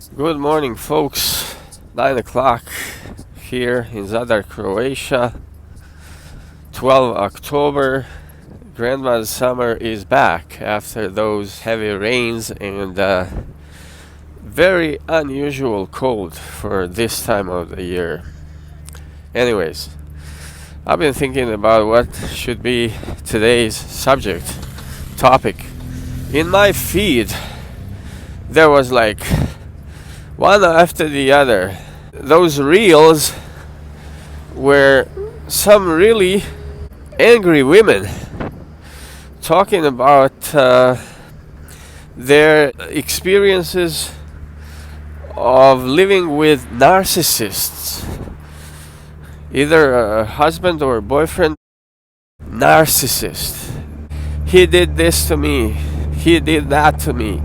Good morning, folks. 9 o'clock here in Zadar, Croatia. 12 October. Grandma's summer is back after those heavy rains and very unusual cold for this time of the year. Anyways, I've been thinking about what should be today's topic. In my feed, there was like one after the other. Those reels were some really angry women talking about their experiences of living with narcissists, either a husband or boyfriend. Narcissist. He did this to me. He did that to me.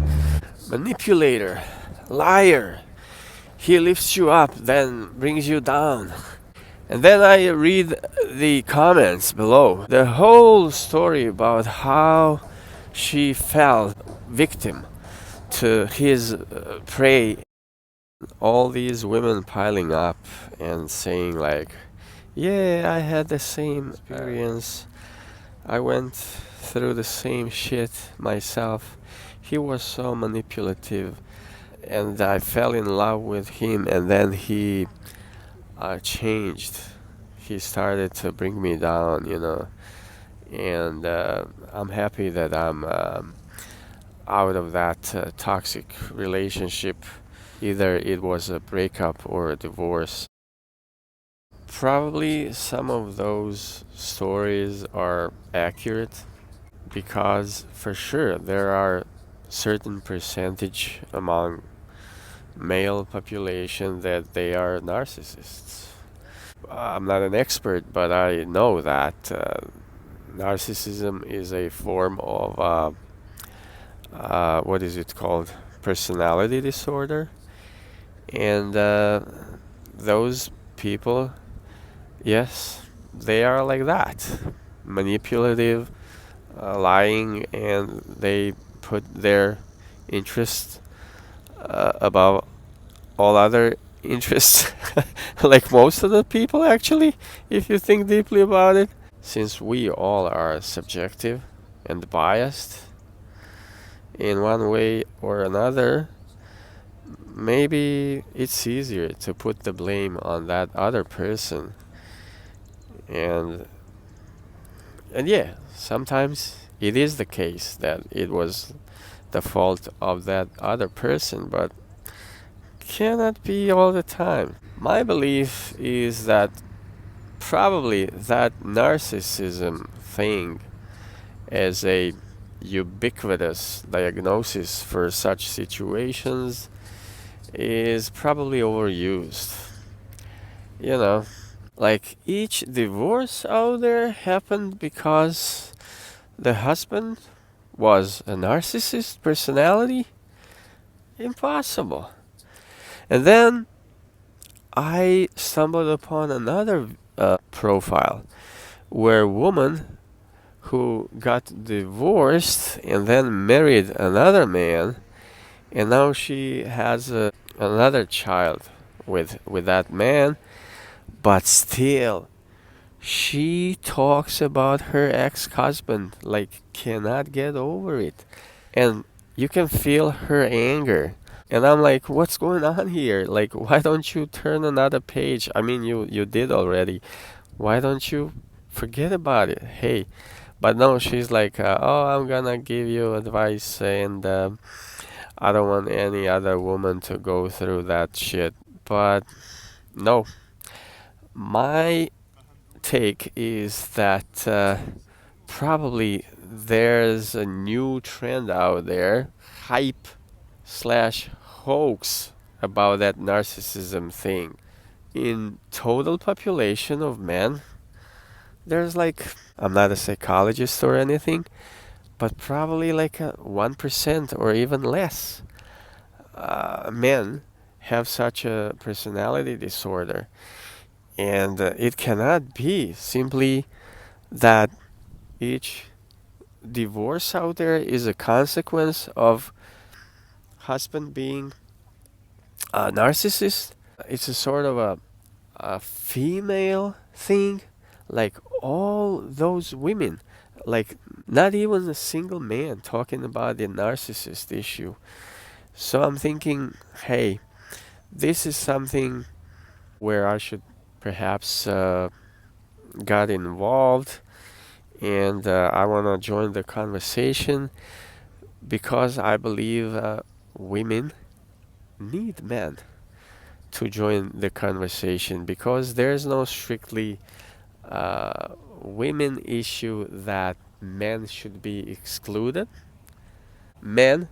Manipulator. Liar. He lifts you up, then brings you down. And then I read the comments below. The whole story about how she fell victim to his prey. All these women piling up and saying like, yeah, I had the same experience. I went through the same shit myself. He was so manipulative and I fell in love with him, and then he changed. He started to bring me down. And I'm happy that I'm out of that toxic relationship. Either it was a breakup or a divorce. Probably some of those stories are accurate because for sure there are certain percentage among male population that they are narcissists. I'm not an expert, but I know that narcissism is a form of what is it called? Personality disorder. And those people, yes, they are like that. Manipulative, lying, and they put their interests above all other interests, like most of the people, actually, if you think deeply about it. Since we all are subjective and biased in one way or another, maybe it's easier to put the blame on that other person. And yeah, sometimes it is the case that it was the fault of that other person, but cannot be all the time. My belief is that probably that narcissism thing as a ubiquitous diagnosis for such situations is probably overused. You know, like each divorce out there happened because the husband was a narcissist personality? Impossible. And then I stumbled upon another profile where a woman who got divorced and then married another man, and now she has another child with that man, but still she talks about her ex-husband, like cannot get over it. And you can feel her anger. And I'm like, what's going on here? Like, why don't you turn another page? I mean, you did already. Why don't you forget about it? Hey, but no, she's like, oh, I'm gonna give you advice, and I don't want any other woman to go through that shit. But no, my take is that probably there's a new trend out there, hype slash hoax about that narcissism thing. In total population of men, there's like, I'm not a psychologist or anything, but probably like a 1% or even less men have such a personality disorder. And it cannot be simply that each divorce out there is a consequence of husband being A narcissist, it's a sort of a female thing, like all those women, like not even a single man talking about the narcissist issue. So I'm thinking, hey, this is something where I should perhaps got involved, and I want to join the conversation because I believe women need men to join the conversation, because there's no strictly women issue that men should be excluded. Men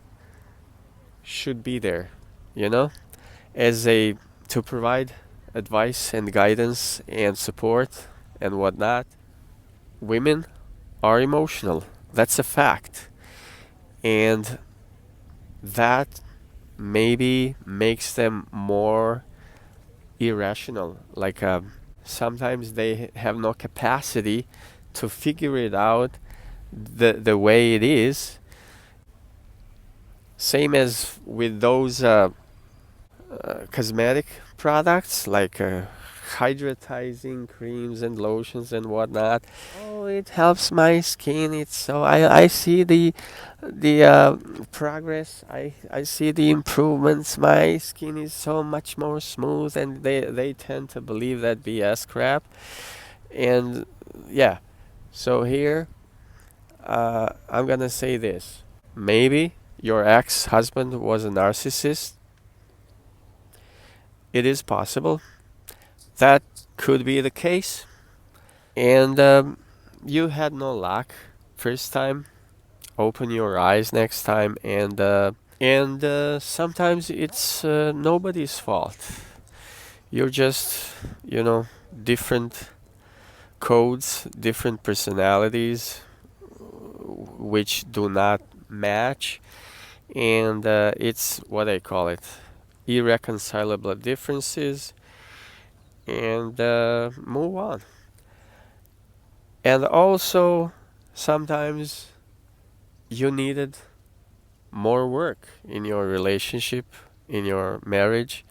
should be there, you know, as a to provide advice and guidance and support and whatnot. Women are emotional. That's a fact. And that maybe makes them more irrational. Like sometimes they have no capacity to figure it out the way it is. Same as with those cosmetic products like hydratizing creams and lotions and whatnot. Oh, it helps my skin. It's so I see the progress. I see the improvements. My skin is so much more smooth, and they tend to believe that BS crap. And yeah, so here I'm gonna say this. Maybe your ex-husband was a narcissist. It is possible. That could be the case. And you had no luck first time. Open your eyes next time. And sometimes it's nobody's fault. You're just, you know, different codes, different personalities, which do not match. And it's what I call it, irreconcilable differences. And move on. And also, sometimes you needed more work in your relationship, in your marriage.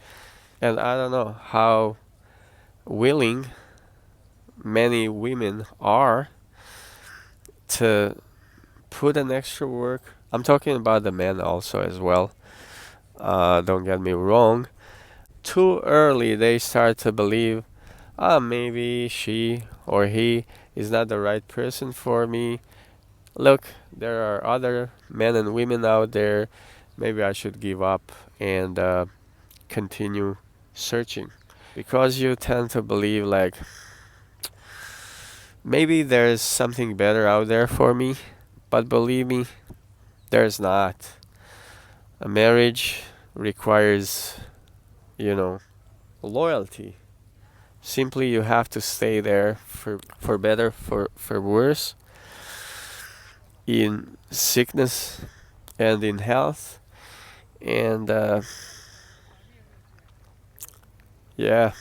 And I don't know how willing many women are to put an extra work. I'm talking about the men also as well. Don't get me wrong. Too early, they start to believe, maybe she or he is not the right person for me. Look, there are other men and women out there. Maybe I should give up and continue searching. Because you tend to believe, like, maybe there's something better out there for me. But believe me, there's not. A marriage requires, you know, loyalty. Simply, you have to stay there for better, for worse, in sickness and in health. And yeah.